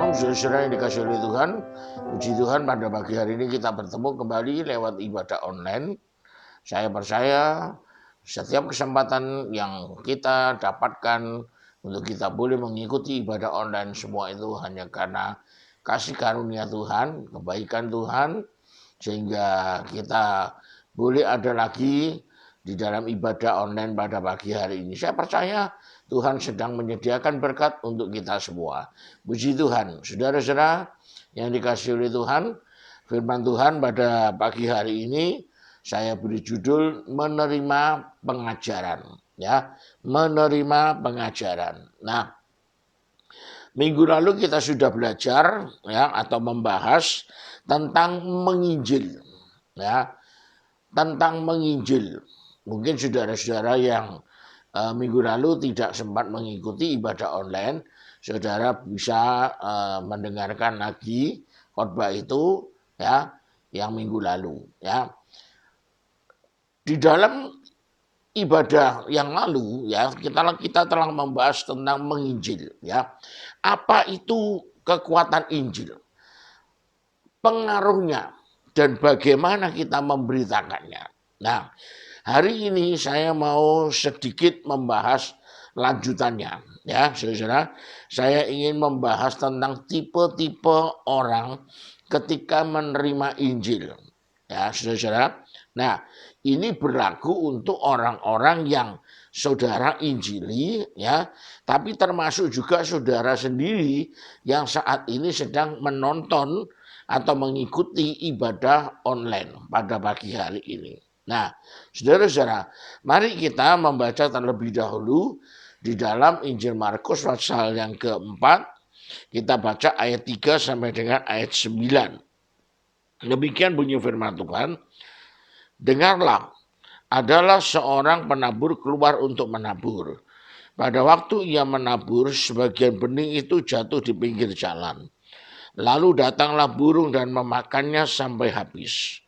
Shalom, saudara yang dikasih oleh Tuhan. Puji Tuhan, pada pagi hari ini kita bertemu kembali lewat ibadah online. Saya percaya setiap kesempatan yang kita dapatkan untuk kita boleh mengikuti ibadah online, semua itu hanya karena kasih karunia Tuhan, kebaikan Tuhan, sehingga kita boleh ada lagi di dalam ibadah online pada pagi hari ini. Saya percaya Tuhan sedang menyediakan berkat untuk kita semua. Puji Tuhan, saudara-saudara yang dikasih oleh Tuhan, firman Tuhan pada pagi hari ini saya beri judul menerima pengajaran, ya, menerima pengajaran. Nah, minggu lalu kita sudah belajar, ya, atau membahas tentang menginjil, ya, tentang menginjil. Mungkin saudara-saudara yang minggu lalu tidak sempat mengikuti ibadah online, saudara bisa mendengarkan lagi khotbah itu, ya, yang minggu lalu, ya. Di dalam ibadah yang lalu, ya, kita telah membahas tentang menginjil, ya. Apa itu kekuatan Injil? Pengaruhnya dan bagaimana kita memberitakannya. Nah, hari ini saya mau sedikit membahas lanjutannya, ya, saudara. Saya ingin membahas tentang tipe-tipe orang ketika menerima Injil, ya, saudara. Nah, ini berlaku untuk orang-orang yang saudara injili, ya, tapi termasuk juga saudara sendiri yang saat ini sedang menonton atau mengikuti ibadah online pada pagi hari ini. Nah, saudara-saudara, mari kita membaca terlebih dahulu di dalam Injil Markus pasal yang keempat. Kita baca ayat 3 sampai dengan ayat 9. Demikian bunyi firman Tuhan. Dengarlah, adalah seorang penabur keluar untuk menabur. Pada waktu ia menabur, sebagian benih itu jatuh di pinggir jalan. Lalu datanglah burung dan memakannya sampai habis.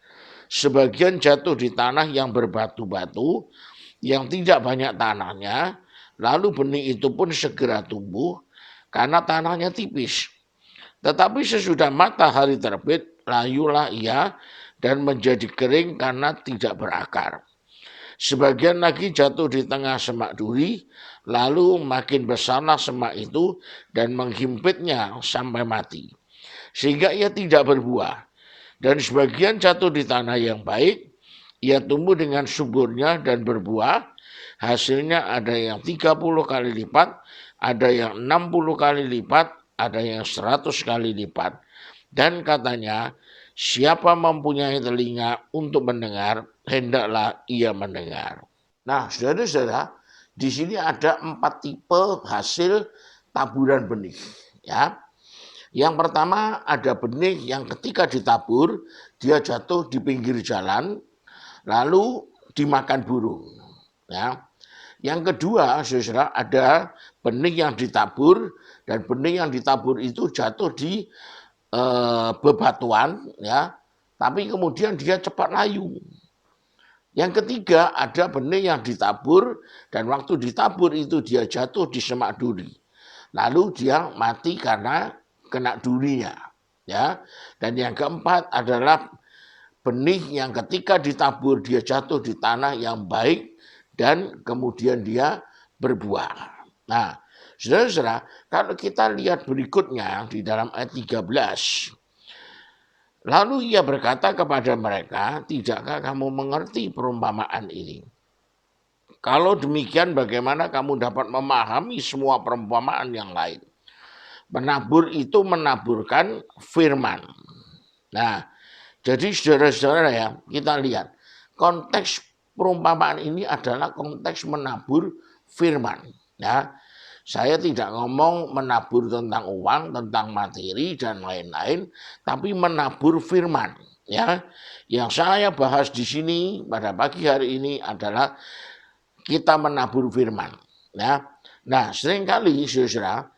Sebagian jatuh di tanah yang berbatu-batu, yang tidak banyak tanahnya, lalu benih itu pun segera tumbuh, karena tanahnya tipis. Tetapi sesudah matahari terbit, layulah ia dan menjadi kering karena tidak berakar. Sebagian lagi jatuh di tengah semak duri, lalu makin besarlah semak itu dan menghimpitnya sampai mati, sehingga ia tidak berbuah. Dan sebagian jatuh di tanah yang baik, ia tumbuh dengan suburnya dan berbuah. Hasilnya ada yang 30 kali lipat, ada yang 60 kali lipat, ada yang 100 kali lipat. Dan katanya, siapa mempunyai telinga untuk mendengar, hendaklah ia mendengar. Nah, saudara-saudara, di sini ada 4 tipe hasil taburan benih, ya. Yang pertama ada benih yang ketika ditabur, dia jatuh di pinggir jalan, lalu dimakan burung, ya. Yang kedua, saudara, ada benih yang ditabur, dan benih yang ditabur itu jatuh di bebatuan, ya, tapi kemudian dia cepat layu. Yang ketiga, ada benih yang ditabur, dan waktu ditabur itu dia jatuh di semak duri, lalu dia mati karena kena durinya, ya. Dan yang keempat adalah benih yang ketika ditabur dia jatuh di tanah yang baik dan kemudian dia berbuah. Nah, saudara-saudara, kalau kita lihat berikutnya di dalam ayat 13. Lalu ia berkata kepada mereka, tidakkah kamu mengerti perumpamaan ini? Kalau demikian bagaimana kamu dapat memahami semua perumpamaan yang lain? Menabur itu menaburkan firman. Nah, jadi saudara-saudara, ya, kita lihat konteks perumpamaan ini adalah konteks menabur firman, ya. Saya tidak ngomong menabur tentang uang, tentang materi dan lain-lain, tapi menabur firman, ya. Yang saya bahas di sini pada pagi hari ini adalah kita menabur firman, ya. Nah, seringkali saudara,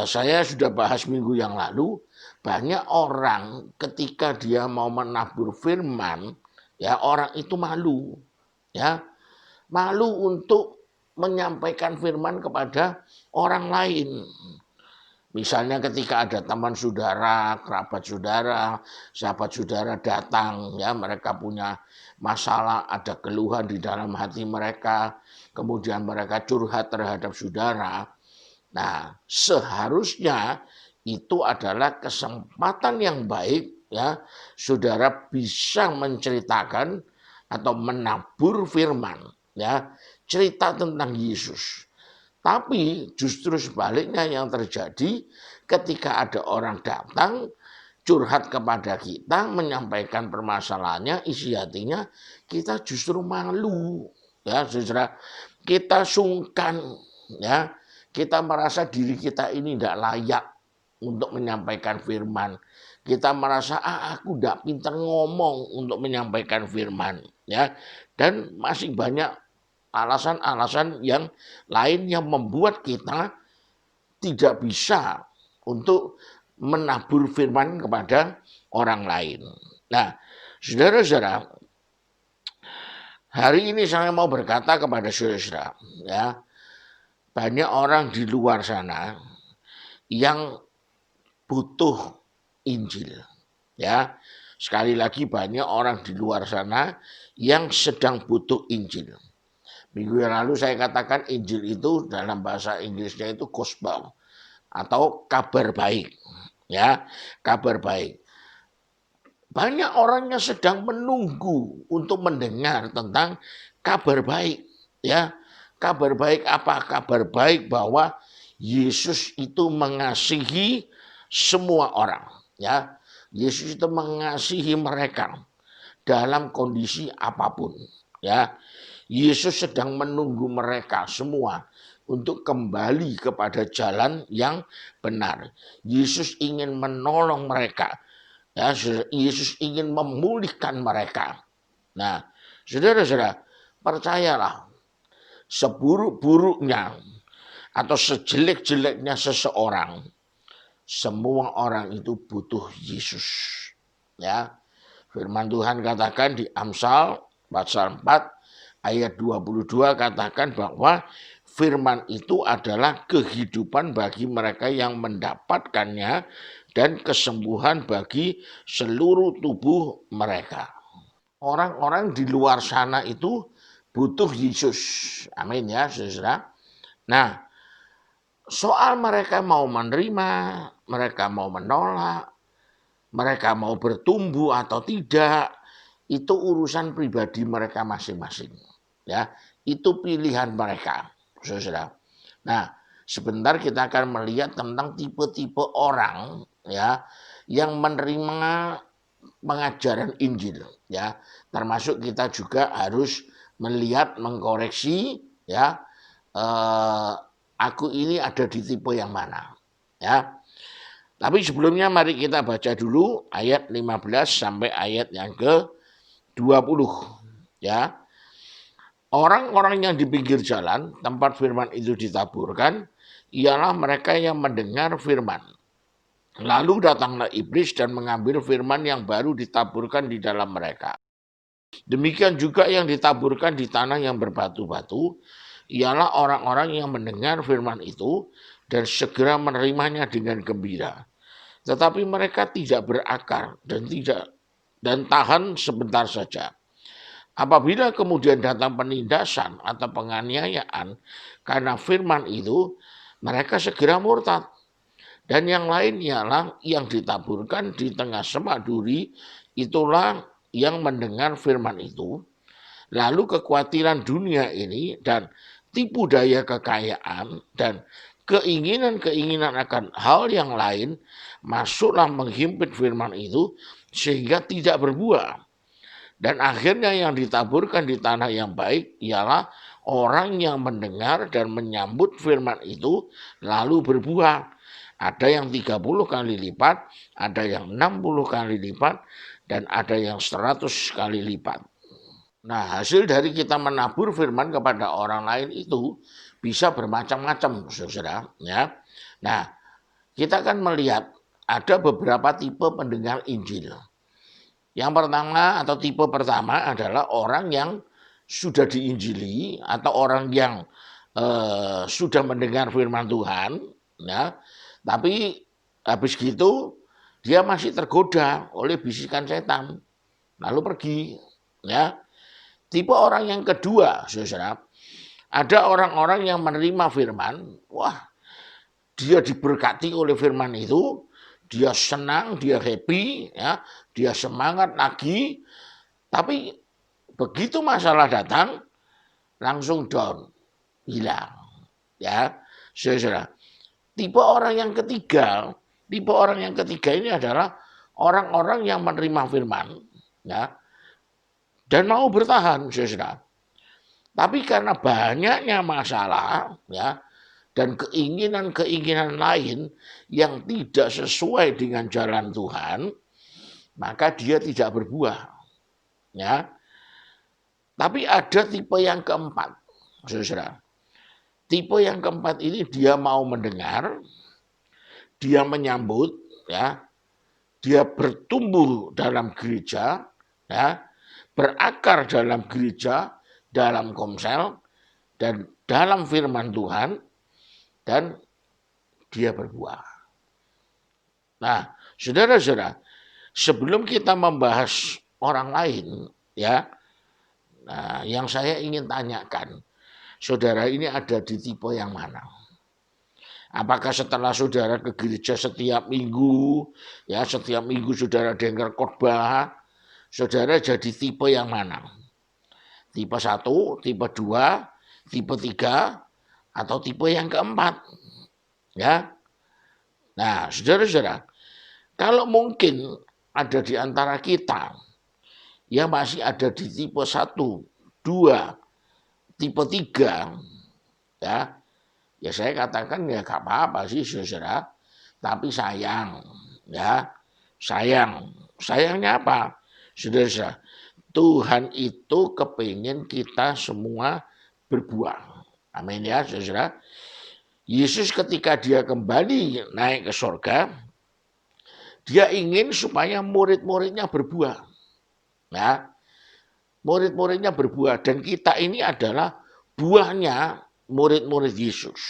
saya sudah bahas minggu yang lalu, banyak orang ketika dia mau menabur firman, ya, orang itu malu, ya, malu untuk menyampaikan firman kepada orang lain. Misalnya ketika ada teman saudara, kerabat saudara, sahabat saudara datang, ya mereka punya masalah, ada keluhan di dalam hati mereka, kemudian mereka curhat terhadap saudara. Nah, seharusnya itu adalah kesempatan yang baik, ya, saudara bisa menceritakan atau menabur firman, ya, cerita tentang Yesus. Tapi justru sebaliknya yang terjadi ketika ada orang datang curhat kepada kita, menyampaikan permasalahannya, isi hatinya, kita justru malu, ya, saudara. Kita sungkan, ya, kita merasa diri kita ini tidak layak untuk menyampaikan firman. Kita merasa aku tidak pintar ngomong untuk menyampaikan firman, ya, dan masih banyak alasan-alasan yang lain yang membuat kita tidak bisa untuk menabur firman kepada orang lain. Nah, saudara-saudara, hari ini saya mau berkata kepada saudara-saudara, ya, banyak orang di luar sana yang butuh Injil, ya. Sekali lagi banyak orang di luar sana yang sedang butuh Injil. Minggu yang lalu saya katakan Injil itu dalam bahasa Inggrisnya itu gospel atau kabar baik, ya, kabar baik. Banyak orang yang sedang menunggu untuk mendengar tentang kabar baik, ya. Kabar baik apa? Kabar baik bahwa Yesus itu mengasihi semua orang, ya. Yesus itu mengasihi mereka dalam kondisi apapun, ya. Yesus sedang menunggu mereka semua untuk kembali kepada jalan yang benar. Yesus ingin menolong mereka. Ya, Yesus ingin memulihkan mereka. Nah, saudara-saudara, percayalah, seburuk-buruknya atau sejelek-jeleknya seseorang, semua orang itu butuh Yesus. Ya, firman Tuhan katakan di Amsal pasal 4 ayat 22 katakan bahwa firman itu adalah kehidupan bagi mereka yang mendapatkannya dan kesembuhan bagi seluruh tubuh mereka. Orang-orang di luar sana itu butuh Yesus. Amin ya, saudara. Nah, soal mereka mau menerima, mereka mau menolak, mereka mau bertumbuh atau tidak, itu urusan pribadi mereka masing-masing. Ya, itu pilihan mereka, saudara. Nah, sebentar kita akan melihat tentang tipe-tipe orang, ya, yang menerima pengajaran Injil, ya. Termasuk kita juga harus melihat, mengkoreksi, ya, aku ini ada di tipe yang mana, ya. Tapi sebelumnya mari kita baca dulu ayat 15 sampai ayat yang ke-20, ya. Orang-orang yang di pinggir jalan, tempat firman itu ditaburkan, ialah mereka yang mendengar firman. Lalu datanglah iblis dan mengambil firman yang baru ditaburkan di dalam mereka. Demikian juga yang ditaburkan di tanah yang berbatu-batu, ialah orang-orang yang mendengar firman itu dan segera menerimanya dengan gembira. Tetapi mereka tidak berakar dan tahan sebentar saja. Apabila kemudian datang penindasan atau penganiayaan karena firman itu, mereka segera murtad. Dan yang lain ialah yang ditaburkan di tengah semak duri, itulah yang mendengar firman itu. Lalu kekhawatiran dunia ini dan tipu daya kekayaan dan keinginan-keinginan akan hal yang lain masuklah menghimpit firman itu sehingga tidak berbuah. Dan akhirnya yang ditaburkan di tanah yang baik ialah orang yang mendengar dan menyambut firman itu lalu berbuah. Ada yang 30 kali lipat, ada yang 60 kali lipat, dan ada yang 100 kali lipat. Nah, hasil dari kita menabur firman kepada orang lain itu bisa bermacam-macam, saudara. Ya. Nah, kita akan melihat ada beberapa tipe pendengar Injil. Yang pertama atau tipe pertama adalah orang yang sudah diinjili atau orang yang sudah mendengar firman Tuhan, ya, Tapi habis gitu dia masih tergoda oleh bisikan setan, lalu pergi. Ya, tipe orang yang kedua, saudara, ada orang-orang yang menerima firman, wah, dia diberkati oleh firman itu, dia senang, dia happy, ya, dia semangat lagi, tapi begitu masalah datang, langsung down, hilang. Ya, saudara. Tipe orang yang ketiga, ini adalah orang-orang yang menerima firman, ya, dan mau bertahan, saudara. Tapi karena banyaknya masalah, ya, dan keinginan-keinginan lain yang tidak sesuai dengan jalan Tuhan, maka dia tidak berbuah. Ya. Tapi ada tipe yang keempat, saudara. Tipe yang keempat ini dia mau mendengar, dia menyambut, ya, dia bertumbuh dalam gereja, ya, berakar dalam gereja, dalam komsel, dan dalam firman Tuhan, dan dia berbuah. Nah, saudara-saudara, sebelum kita membahas orang lain, ya, nah, yang saya ingin tanyakan, saudara ini ada di tipe yang mana? Apakah setelah saudara ke gereja setiap minggu, ya setiap minggu saudara dengar khotbah, saudara jadi tipe yang mana? Tipe 1, tipe 2, tipe 3, atau tipe yang keempat? Ya. Nah, saudara-saudara, kalau mungkin ada di antara kita yang masih ada di tipe 1, 2, tipe 3, ya, ya saya katakan ya gak apa-apa sih saudara, tapi sayang, ya, sayangnya apa? Saudara, Tuhan itu kepingin kita semua berbuah. Amin ya saudara. Yesus ketika dia kembali naik ke surga, dia ingin supaya murid-muridnya berbuah. Ya, murid-muridnya berbuah dan kita ini adalah buahnya murid-murid Yesus.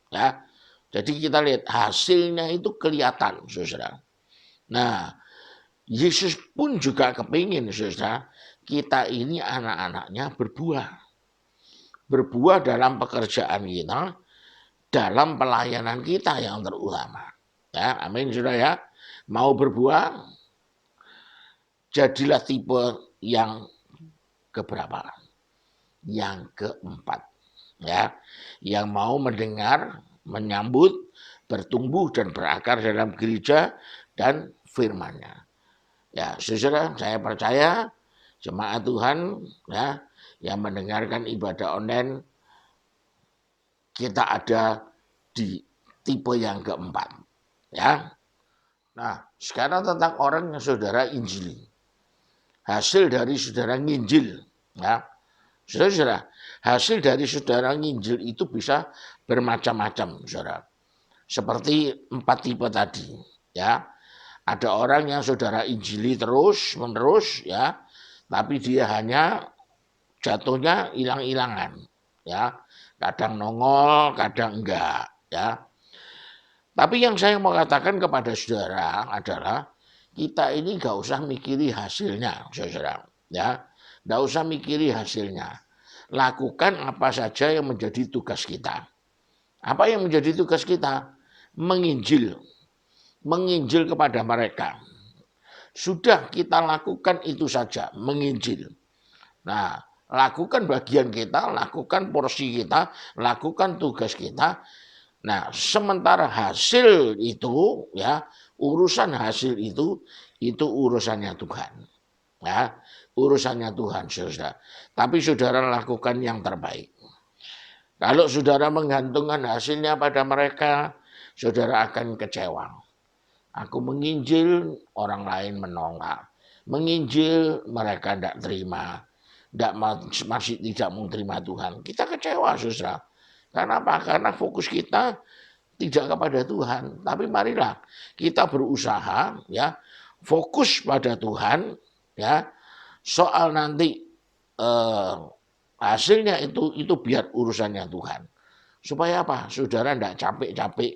Ya, jadi kita lihat hasilnya itu kelihatan, saudara. Nah, Yesus pun juga kepingin, saudara, kita ini anak-anaknya berbuah. Berbuah dalam pekerjaan kita, dalam pelayanan kita yang terutama. Ya, amin, saudara ya. Mau berbuah, jadilah tipe yang keberapa? Yang keempat. Ya, yang mau mendengar, menyambut, bertumbuh dan berakar dalam gereja dan firman-Nya. Ya, saudara, saya percaya jemaat Tuhan, ya, yang mendengarkan ibadah online, kita ada di tipe yang keempat. Ya. Nah, sekarang tentang orang yang saudara injili. Hasil dari saudara nginjil, ya. Saudara, hasil dari saudara nginjil itu bisa bermacam-macam, saudara. Seperti 4 tipe tadi, ya. Ada orang yang saudara injili terus menerus, ya, tapi dia hanya jatuhnya hilang-hilangan, ya. Kadang nongol, kadang enggak, ya. Tapi yang saya mau katakan kepada saudara adalah kita ini enggak usah mikiri hasilnya, saudara, ya. Enggak usah mikiri hasilnya. Lakukan apa saja yang menjadi tugas kita. Apa yang menjadi tugas kita? Menginjil. Menginjil kepada mereka. Sudah kita lakukan itu saja, menginjil. Nah, lakukan bagian kita, lakukan porsi kita, lakukan tugas kita. Nah, sementara hasil itu, ya, urusan hasil itu urusannya Tuhan. Ya, urusannya Tuhan, saudara. Tapi saudara lakukan yang terbaik. Kalau saudara menggantungkan hasilnya pada mereka, saudara akan kecewa. Aku menginjil, orang lain menolak. Menginjil, mereka tidak terima. Masih tidak mau terima Tuhan. Kita kecewa, saudara. Karena apa? Karena fokus kita tidak kepada Tuhan. Tapi marilah kita berusaha, ya, fokus pada Tuhan, ya. Soal nanti hasilnya itu biar urusannya Tuhan. Supaya apa? Saudara tidak capek-capek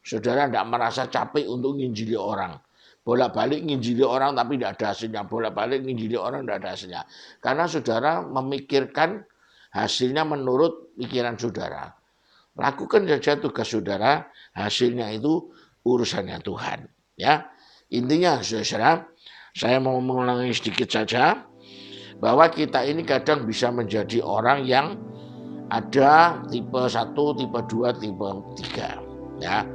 Saudara tidak merasa capek untuk nginjili orang. Bolak-balik nginjili orang tapi tidak ada hasilnya. Bolak-balik nginjili orang tidak ada hasilnya. Karena saudara memikirkan hasilnya menurut pikiran saudara. Lakukan saja tugas saudara, hasilnya itu urusannya Tuhan. Ya, intinya saudara, saya mau mengulangi sedikit saja bahwa kita ini kadang bisa menjadi orang yang ada tipe 1, tipe 2, tipe 3. Ya,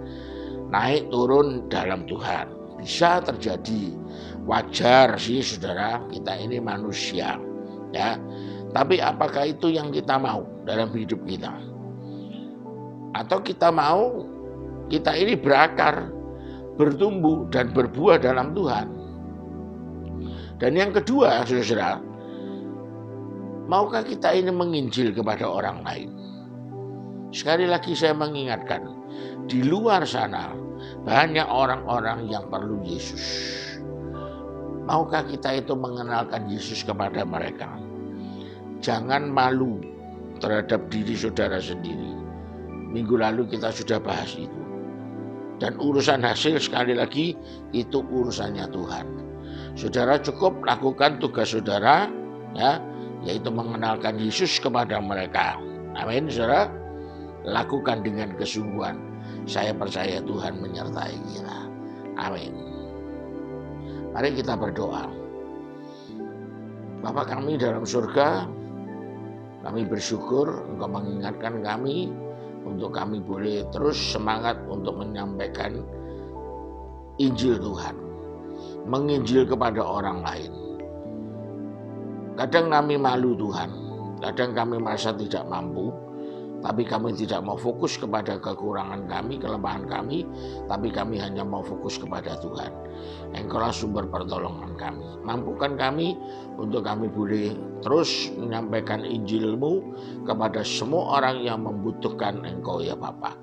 naik turun dalam Tuhan bisa terjadi, wajar sih saudara, kita ini manusia. Ya, tapi apakah itu yang kita mau dalam hidup kita? Atau kita mau kita ini berakar, bertumbuh dan berbuah dalam Tuhan. Dan yang kedua, saudara, maukah kita ini menginjil kepada orang lain? Sekali lagi saya mengingatkan, di luar sana banyak orang-orang yang perlu Yesus. Maukah kita itu mengenalkan Yesus kepada mereka? Jangan malu terhadap diri saudara sendiri. Minggu lalu kita sudah bahas itu. Dan urusan hasil sekali lagi itu urusannya Tuhan. Saudara cukup lakukan tugas saudara, ya, yaitu mengenalkan Yesus kepada mereka. Amin, saudara. Lakukan dengan kesungguhan. Saya percaya Tuhan menyertai kita. Amin. Mari kita berdoa. Bapa kami dalam surga, kami bersyukur Engkau mengingatkan kami untuk kami boleh terus semangat untuk menyampaikan Injil Tuhan, menginjil kepada orang lain. Kadang kami malu Tuhan, kadang kami merasa tidak mampu, tapi kami tidak mau fokus kepada kekurangan kami, kelemahan kami, tapi kami hanya mau fokus kepada Tuhan. Engkaulah sumber pertolongan kami. Mampukan kami untuk kami boleh terus menyampaikan Injil-Mu kepada semua orang yang membutuhkan Engkau ya Bapa.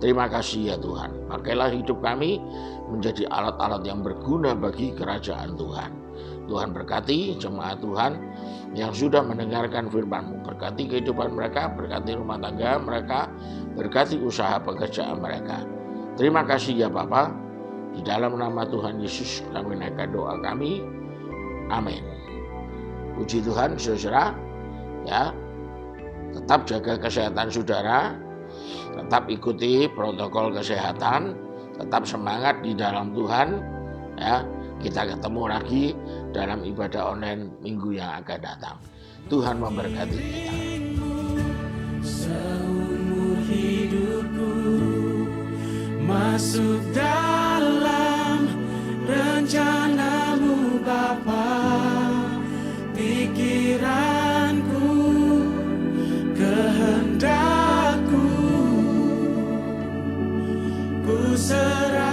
Terima kasih ya Tuhan. Pakailah hidup kami menjadi alat-alat yang berguna bagi kerajaan Tuhan. Tuhan berkati jemaat Tuhan yang sudah mendengarkan firman-Mu. Berkati kehidupan mereka, berkati rumah tangga mereka, berkati usaha pekerjaan mereka. Terima kasih ya Bapa. Di dalam nama Tuhan Yesus kami naikkan doa kami. Amin. Puji Tuhan saudara. Ya, tetap jaga kesehatan saudara. Tetap ikuti protokol kesehatan. Tetap semangat di dalam Tuhan. Ya, kita ketemu lagi dalam ibadah online minggu yang akan datang. Tuhan memberkati kita. Seumur hidupku masuk dalam rencana-Mu Bapa, pikiranku, kehendakku, ku serahkan